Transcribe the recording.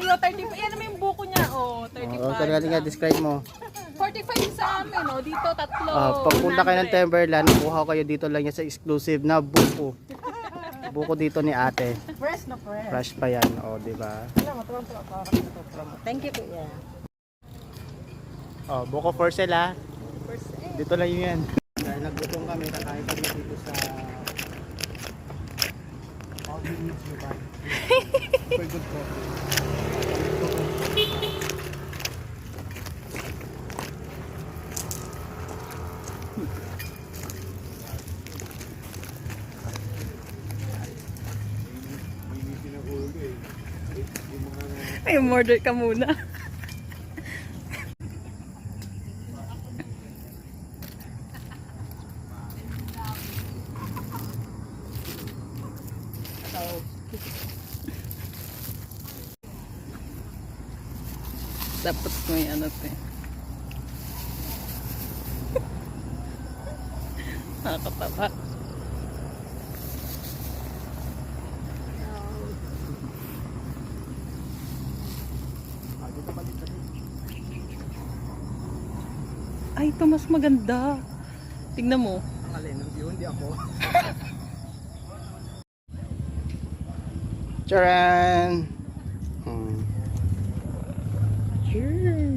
kayo, 35. Yan naman yung buko niya, oh, 35. O, natin nga, describe mo. 45 sa amin, oh, dito tatlo. Pagpunta kayo ng 100. Timberland, kuha kayo dito lang yan sa exclusive na buko. Buko dito ni ate. Fresh na fresh. Fresh pa yan, o, diba? Thank you, kuya. O, buko for sale ha. Dito lang yun yan. Dahil nagutom kami, kakain kami dito sa all you need to buy. Super good coffee. Ay, order ka muna. Dapat may ano to eh. Nakakatawa. Ay, ito mas maganda. Tignan mo. Ang alin, hindi ako. Charan! Cheers!